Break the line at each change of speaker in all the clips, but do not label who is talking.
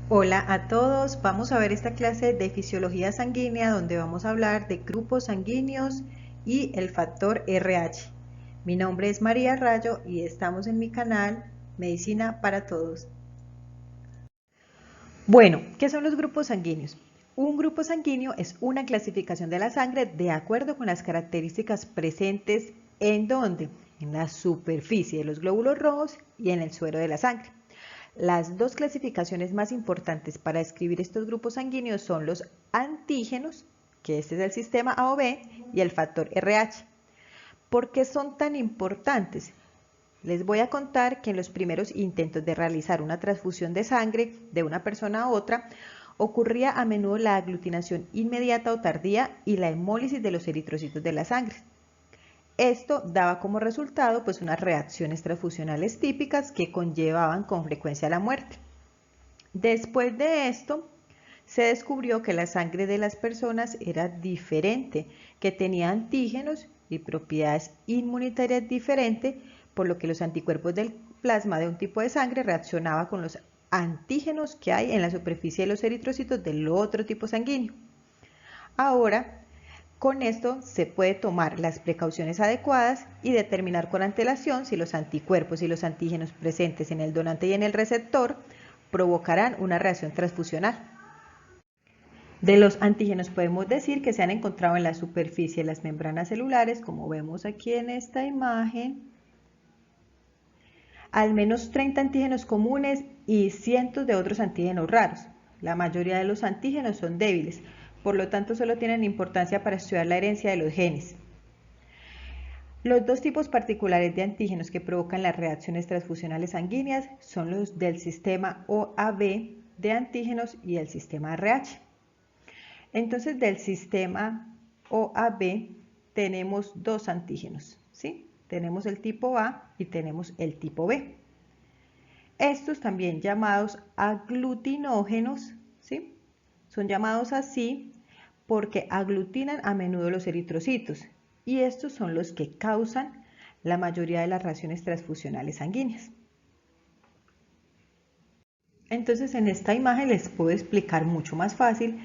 Hola a todos, vamos a ver esta clase de fisiología sanguínea donde vamos a hablar de grupos sanguíneos y el factor RH. Mi nombre es María Rayo y estamos en mi canal Medicina para Todos. Bueno, ¿qué son los grupos sanguíneos? Un grupo sanguíneo es una clasificación de la sangre de acuerdo con las características presentes en ¿dónde? En la superficie de los glóbulos rojos y en el suero de la sangre. Las dos clasificaciones más importantes para describir estos grupos sanguíneos son los antígenos, que este es el sistema A o B, y el factor RH. ¿Por qué son tan importantes? Les voy a contar que en los primeros intentos de realizar una transfusión de sangre de una persona a otra, ocurría a menudo la aglutinación inmediata o tardía y la hemólisis de los eritrocitos de la sangre. Esto daba como resultado unas reacciones transfusionales típicas que conllevaban con frecuencia la muerte. Después de esto, se descubrió que la sangre de las personas era diferente, que tenía antígenos y propiedades inmunitarias diferentes, por lo que los anticuerpos del plasma de un tipo de sangre reaccionaban con los antígenos que hay en la superficie de los eritrocitos del otro tipo sanguíneo. Ahora, con esto se puede tomar las precauciones adecuadas y determinar con antelación si los anticuerpos y los antígenos presentes en el donante y en el receptor provocarán una reacción transfusional. De los antígenos podemos decir que se han encontrado en la superficie de las membranas celulares, como vemos aquí en esta imagen, al menos 30 antígenos comunes y cientos de otros antígenos raros. La mayoría de los antígenos son débiles, por lo tanto solo tienen importancia para estudiar la herencia de los genes. Los dos tipos particulares de antígenos que provocan las reacciones transfusionales sanguíneas son los del sistema OAB de antígenos y el sistema RH. Entonces, del sistema OAB tenemos dos antígenos, ¿sí? Tenemos el tipo A y tenemos el tipo B. Estos también llamados aglutinógenos, ¿sí? Son llamados así porque aglutinan a menudo los eritrocitos y estos son los que causan la mayoría de las reacciones transfusionales sanguíneas. Entonces, en esta imagen les puedo explicar mucho más fácil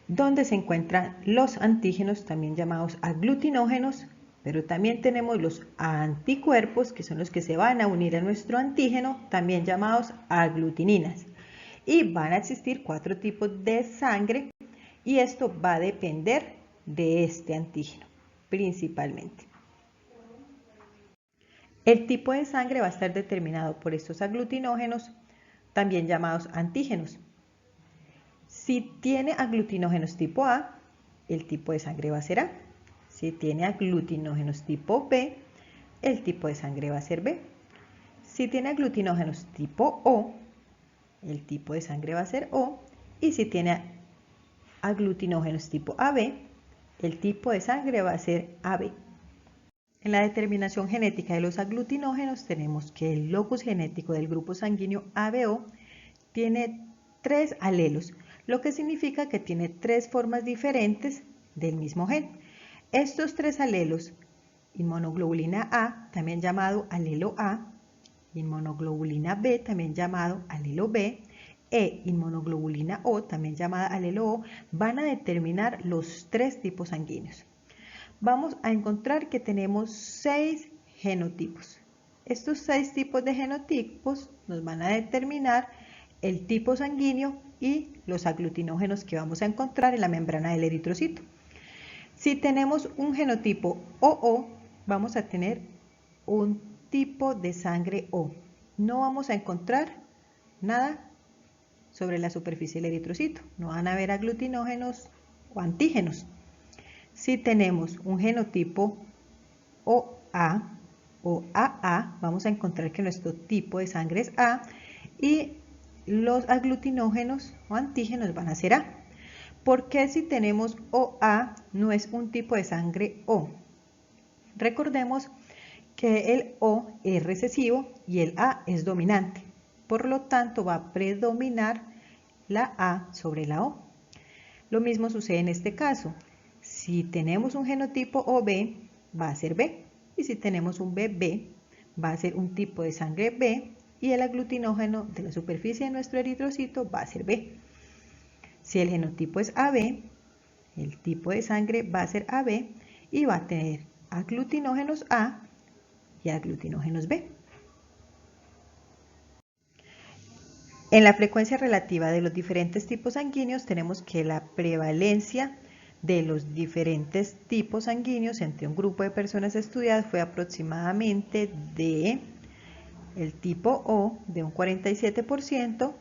dónde se encuentran los antígenos, también llamados aglutinógenos, pero también tenemos los anticuerpos, que son los que se van a unir a nuestro antígeno, también llamados aglutininas. Y van a existir 4 tipos de sangre y esto va a depender de este antígeno, principalmente. El tipo de sangre va a estar determinado por estos aglutinógenos, también llamados antígenos. Si tiene aglutinógenos tipo A, el tipo de sangre va a ser A. Si tiene aglutinógenos tipo B, el tipo de sangre va a ser B. Si tiene aglutinógenos tipo O, el tipo de sangre va a ser O. Y si tiene aglutinógenos tipo AB, el tipo de sangre va a ser AB. En la determinación genética de los aglutinógenos tenemos que el locus genético del grupo sanguíneo ABO tiene 3 alelos, lo que significa que tiene 3 formas diferentes del mismo gen. Estos 3 alelos, inmunoglobulina A, también llamado alelo A, inmunoglobulina B, también llamado alelo B, e inmunoglobulina O, también llamada alelo O, van a determinar los 3 tipos sanguíneos. Vamos a encontrar que tenemos 6 genotipos. Estos 6 tipos de genotipos nos van a determinar el tipo sanguíneo y los aglutinógenos que vamos a encontrar en la membrana del eritrocito. Si tenemos un genotipo OO, vamos a tener un tipo de sangre O. No vamos a encontrar nada sobre la superficie del eritrocito. No van a haber aglutinógenos o antígenos. Si tenemos un genotipo OA o AA, vamos a encontrar que nuestro tipo de sangre es A y los aglutinógenos o antígenos van a ser A. ¿Por qué si tenemos OA no es un tipo de sangre O? Recordemos que el O es recesivo y el A es dominante. Por lo tanto, va a predominar la A sobre la O. Lo mismo sucede en este caso. Si tenemos un genotipo OB, va a ser B. Y si tenemos un BB, va a ser un tipo de sangre B. y el aglutinógeno de la superficie de nuestro eritrocito va a ser B. Si el genotipo es AB, el tipo de sangre va a ser AB y va a tener aglutinógenos A y aglutinógenos B. En la frecuencia relativa de los diferentes tipos sanguíneos tenemos que la prevalencia de los diferentes tipos sanguíneos entre un grupo de personas estudiadas fue aproximadamente de el tipo O de un 47%,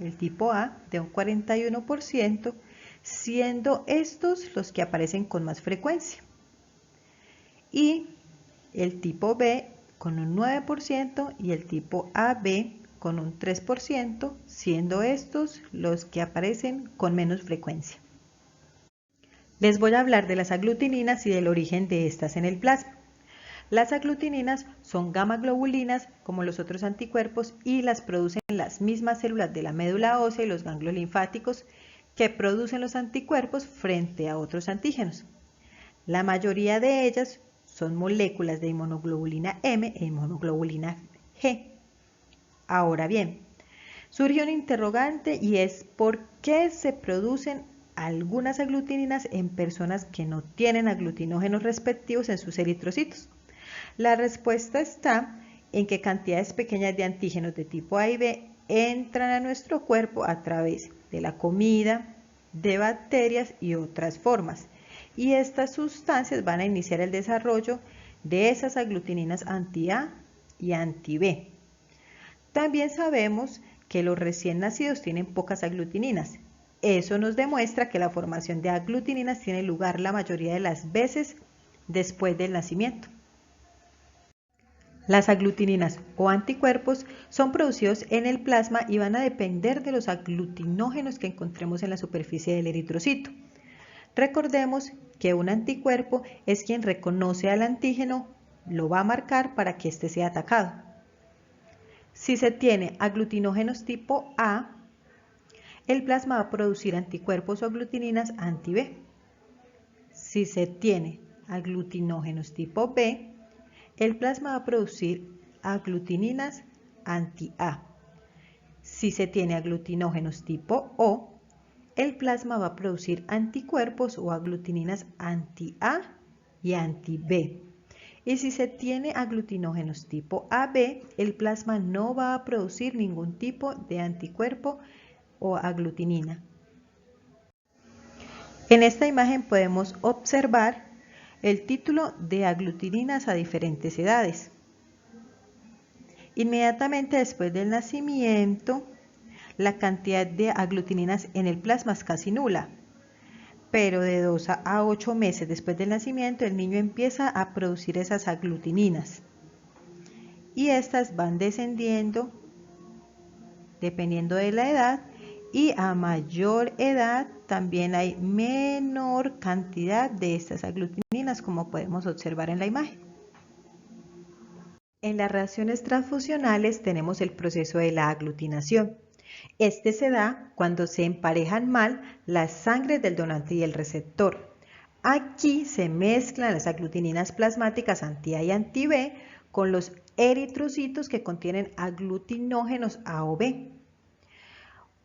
el tipo A de un 41%, siendo estos los que aparecen con más frecuencia, y el tipo B con un 9% y el tipo AB con un 3%, siendo estos los que aparecen con menos frecuencia. Les voy a hablar de las aglutininas y del origen de estas en el plasma. Las aglutininas son gamma globulinas como los otros anticuerpos y las producen las mismas células de la médula ósea y los ganglios linfáticos que producen los anticuerpos frente a otros antígenos. La mayoría de ellas son moléculas de inmunoglobulina M e inmunoglobulina G. Ahora bien, surge un interrogante y es ¿por qué se producen algunas aglutininas en personas que no tienen aglutinógenos respectivos en sus eritrocitos? La respuesta está en que cantidades pequeñas de antígenos de tipo A y B entran a nuestro cuerpo a través de la comida, de bacterias y otras formas. Y estas sustancias van a iniciar el desarrollo de esas aglutininas anti-A y anti-B. También sabemos que los recién nacidos tienen pocas aglutininas. Eso nos demuestra que la formación de aglutininas tiene lugar la mayoría de las veces después del nacimiento. Las aglutininas o anticuerpos son producidos en el plasma y van a depender de los aglutinógenos que encontremos en la superficie del eritrocito. Recordemos que un anticuerpo es quien reconoce al antígeno, lo va a marcar para que éste sea atacado. Si se tiene aglutinógenos tipo A, el plasma va a producir anticuerpos o aglutininas anti-B. Si se tiene aglutinógenos tipo B, el plasma va a producir aglutininas anti-A. Si se tiene aglutinógenos tipo O, el plasma va a producir anticuerpos o aglutininas anti-A y anti-B. Y si se tiene aglutinógenos tipo AB, el plasma no va a producir ningún tipo de anticuerpo o aglutinina. En esta imagen podemos observar el título de aglutininas a diferentes edades. Inmediatamente después del nacimiento, la cantidad de aglutininas en el plasma es casi nula, pero de 2 a 8 meses después del nacimiento el niño empieza a producir esas aglutininas y estas van descendiendo dependiendo de la edad, y a mayor edad también hay menor cantidad de estas aglutininas, como podemos observar en la imagen. En las reacciones transfusionales tenemos el proceso de la aglutinación. Este se da cuando se emparejan mal las sangres del donante y el receptor. Aquí se mezclan las aglutininas plasmáticas anti-A y anti-B con los eritrocitos que contienen aglutinógenos A o B.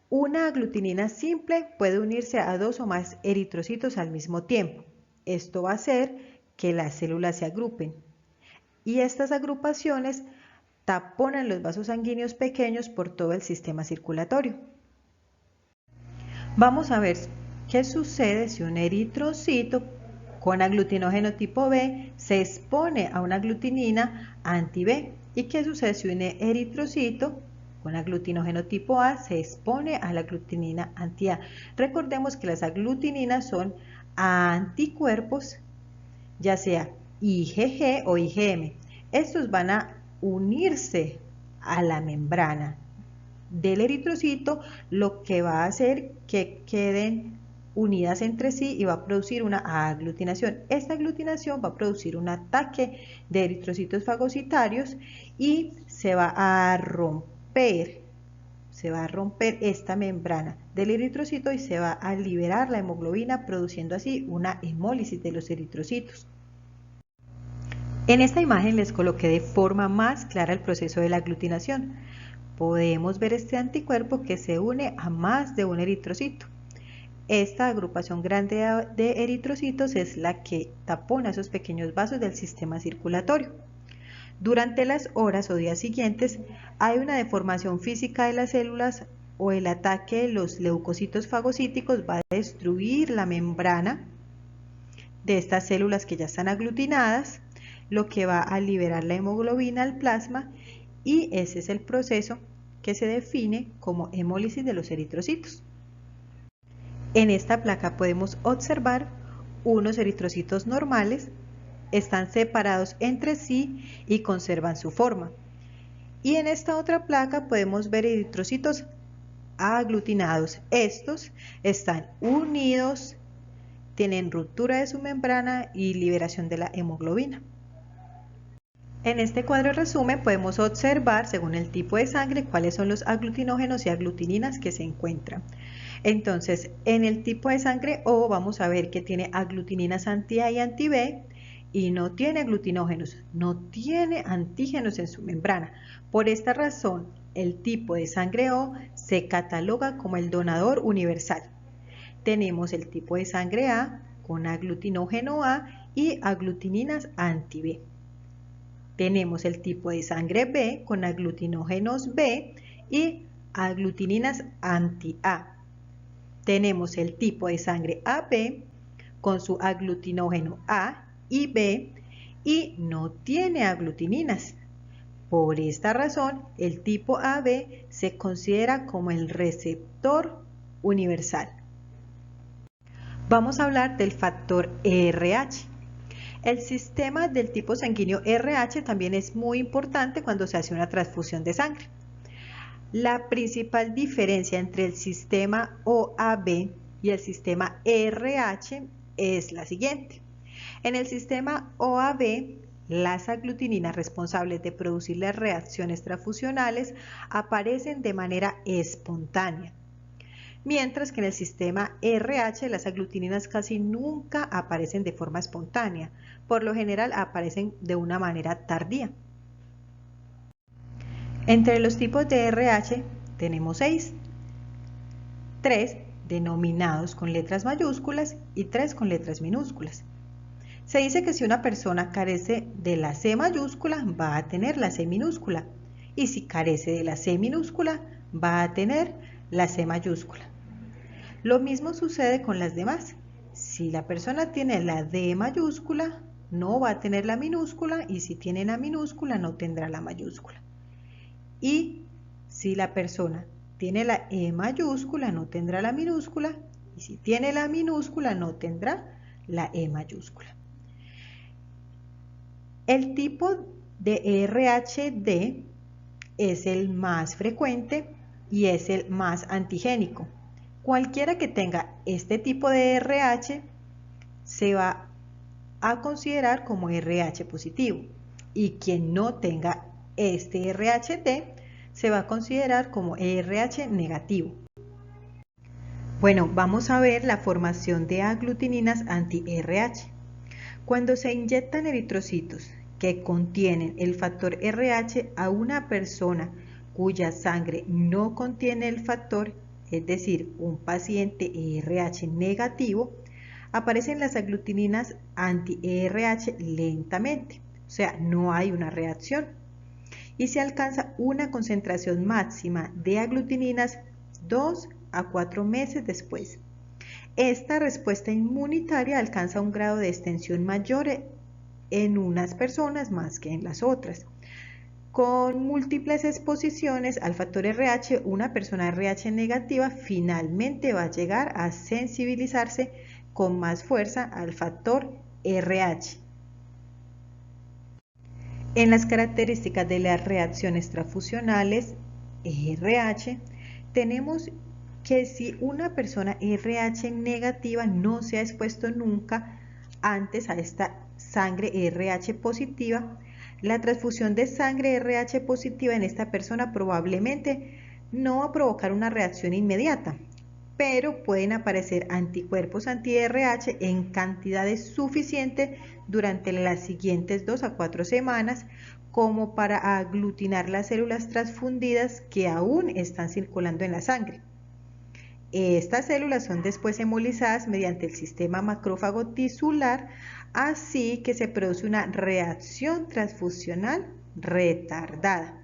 Una aglutinina simple puede unirse a 2 o más eritrocitos al mismo tiempo. Esto va a hacer que las células se agrupen. Y estas agrupaciones taponan los vasos sanguíneos pequeños por todo el sistema circulatorio. Vamos a ver qué sucede si un eritrocito con aglutinógeno tipo B se expone a una aglutinina anti-B. ¿Y qué sucede si un eritrocito con aglutinógeno tipo A se expone a la aglutinina anti-A? Recordemos que las aglutininas son anticuerpos, ya sea IgG o IgM. Estos van a unirse a la membrana del eritrocito, lo que va a hacer que queden unidas entre sí y va a producir una aglutinación. Esta aglutinación va a producir un ataque de eritrocitos fagocitarios y se va a romper esta membrana del eritrocito y se va a liberar la hemoglobina, produciendo así una hemólisis de los eritrocitos. En esta imagen les coloqué de forma más clara el proceso de la aglutinación. podemos ver este anticuerpo que se une a más de un eritrocito. Esta agrupación grande de eritrocitos es la que tapona esos pequeños vasos del sistema circulatorio. Durante las horas o días siguientes hay una deformación física de las células o el ataque de los leucocitos fagocíticos va a destruir la membrana de estas células que ya están aglutinadas, lo que va a liberar la hemoglobina al plasma, y ese es el proceso que se define como hemólisis de los eritrocitos. En esta placa podemos observar unos eritrocitos normales, están separados entre sí y conservan su forma. Y en esta otra placa podemos ver eritrocitos aglutinados. Estos están unidos, tienen ruptura de su membrana y liberación de la hemoglobina. En este cuadro de resumen podemos observar, según el tipo de sangre, cuáles son los aglutinógenos y aglutininas que se encuentran. Entonces, en el tipo de sangre O vamos a ver que tiene aglutininas anti-A y anti-B y no tiene aglutinógenos, no tiene antígenos en su membrana. Por esta razón, el tipo de sangre O se cataloga como el donador universal. Tenemos el tipo de sangre A con aglutinógeno A y aglutininas anti-B. Tenemos el tipo de sangre B con aglutinógenos B y aglutininas anti-A. Tenemos el tipo de sangre AB con su aglutinógeno A y B y no tiene aglutininas. Por esta razón, el tipo AB se considera como el receptor universal. Vamos a hablar del factor RH. El sistema del tipo sanguíneo RH también es muy importante cuando se hace una transfusión de sangre. La principal diferencia entre el sistema OAB y el sistema RH es la siguiente. En el sistema OAB, las aglutininas responsables de producir las reacciones transfusionales aparecen de manera espontánea, mientras que en el sistema RH las aglutininas casi nunca aparecen de forma espontánea, por lo general aparecen de una manera tardía. Entre los tipos de RH tenemos 6, 3 denominados con letras mayúsculas y 3 con letras minúsculas. Se dice que si una persona carece de la C mayúscula va a tener la C minúscula y si carece de la C minúscula va a tener la C mayúscula. Lo mismo sucede con las demás. Si la persona tiene la D mayúscula no va a tener la minúscula y si tiene la minúscula no tendrá la mayúscula. Y si la persona tiene la E mayúscula, no tendrá la minúscula. Y si tiene la minúscula, no tendrá la E mayúscula. El tipo de RHD es el más frecuente y es el más antigénico. Cualquiera que tenga este tipo de RH se va a considerar como RH positivo. Y quien no tenga este RHD se va a considerar como RH negativo. Bueno, vamos a ver la formación de aglutininas anti-RH. Cuando se inyectan eritrocitos que contienen el factor RH a una persona cuya sangre no contiene el factor, es decir, un paciente RH negativo, aparecen las aglutininas anti-RH lentamente, o sea, no hay una reacción. Y se alcanza una concentración máxima de aglutininas 2 a 4 meses después. Esta respuesta inmunitaria alcanza un grado de extensión mayor en unas personas más que en las otras. Con múltiples exposiciones al factor RH, una persona RH negativa finalmente va a llegar a sensibilizarse con más fuerza al factor RH. En las características de las reacciones transfusionales RH, tenemos que si una persona RH negativa no se ha expuesto nunca antes a esta sangre RH positiva, la transfusión de sangre RH positiva en esta persona probablemente no va a provocar una reacción inmediata, pero pueden aparecer anticuerpos anti-RH en cantidades suficientes durante las siguientes 2 a 4 semanas como para aglutinar las células transfundidas que aún están circulando en la sangre. Estas células son después hemolizadas mediante el sistema macrófago tisular, así que se produce una reacción transfusional retardada.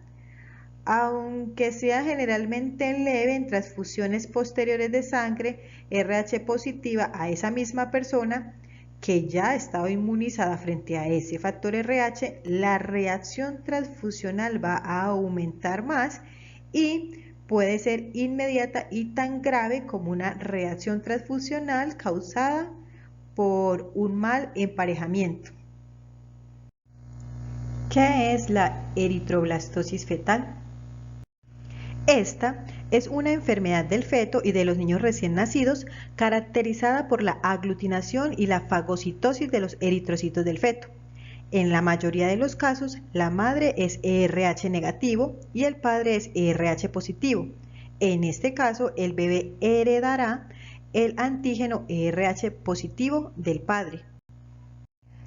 Aunque sea generalmente leve en transfusiones posteriores de sangre RH positiva a esa misma persona que ya ha estado inmunizada frente a ese factor RH, la reacción transfusional va a aumentar más y puede ser inmediata y tan grave como una reacción transfusional causada por un mal emparejamiento. ¿Qué es la eritroblastosis fetal? Esta es una enfermedad del feto y de los niños recién nacidos caracterizada por la aglutinación y la fagocitosis de los eritrocitos del feto. En la mayoría de los casos, la madre es ERH negativo y el padre es ERH positivo. En este caso, el bebé heredará el antígeno ERH positivo del padre.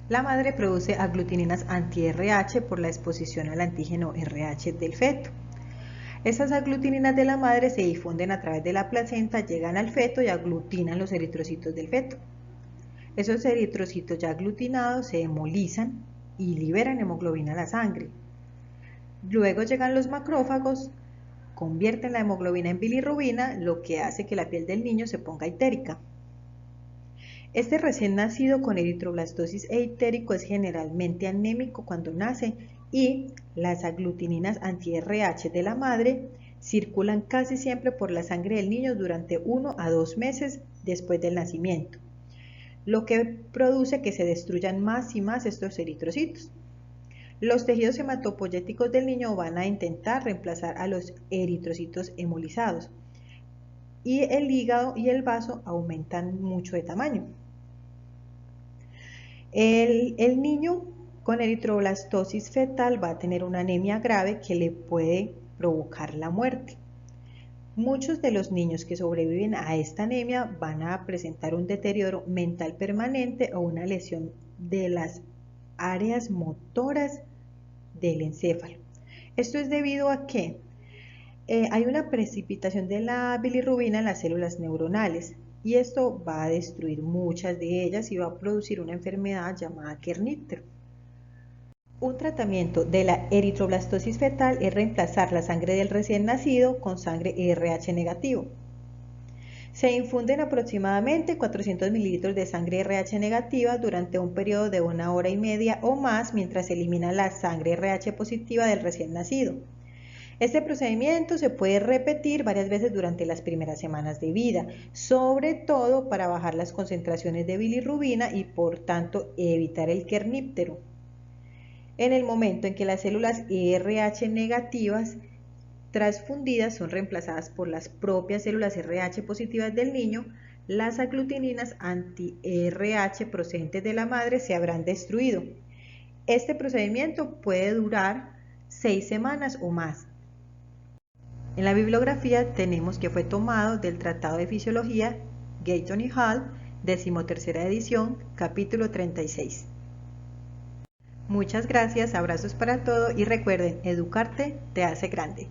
La madre produce aglutininas anti-RH por la exposición al antígeno RH del feto. Estas aglutininas de la madre se difunden a través de la placenta, llegan al feto y aglutinan los eritrocitos del feto. Esos eritrocitos ya aglutinados se hemolizan y liberan hemoglobina a la sangre. Luego llegan los macrófagos, convierten la hemoglobina en bilirrubina, lo que hace que la piel del niño se ponga itérica. Este recién nacido con eritroblastosis e itérico es generalmente anémico cuando nace y las aglutininas anti-RH de la madre circulan casi siempre por la sangre del niño durante 1 a 2 meses después del nacimiento, lo que produce que se destruyan más y más estos eritrocitos. Los tejidos hematopoyéticos del niño van a intentar reemplazar a los eritrocitos hemolizados y el hígado y el vaso aumentan mucho de tamaño. El niño con eritroblastosis fetal va a tener una anemia grave que le puede provocar la muerte. Muchos de los niños que sobreviven a esta anemia van a presentar un deterioro mental permanente o una lesión de las áreas motoras del encéfalo. Esto es debido a que hay una precipitación de la bilirrubina en las células neuronales y esto va a destruir muchas de ellas y va a producir una enfermedad llamada Kerniptero. Un tratamiento de la eritroblastosis fetal es reemplazar la sangre del recién nacido con sangre RH negativo. Se infunden aproximadamente 400 mililitros de sangre RH negativa durante un periodo de 1 hora y media o más mientras se elimina la sangre RH positiva del recién nacido. Este procedimiento se puede repetir varias veces durante las primeras semanas de vida, sobre todo para bajar las concentraciones de bilirrubina y por tanto evitar el Kerniptero. En el momento en que las células RH negativas transfundidas son reemplazadas por las propias células RH positivas del niño, las aglutininas anti-RH procedentes de la madre se habrán destruido. Este procedimiento puede durar 6 semanas o más. En la bibliografía tenemos que fue tomado del Tratado de Fisiología Gayton y Hall, 13ª edición, capítulo 36. Muchas gracias, abrazos para todos y recuerden, educarte te hace grande.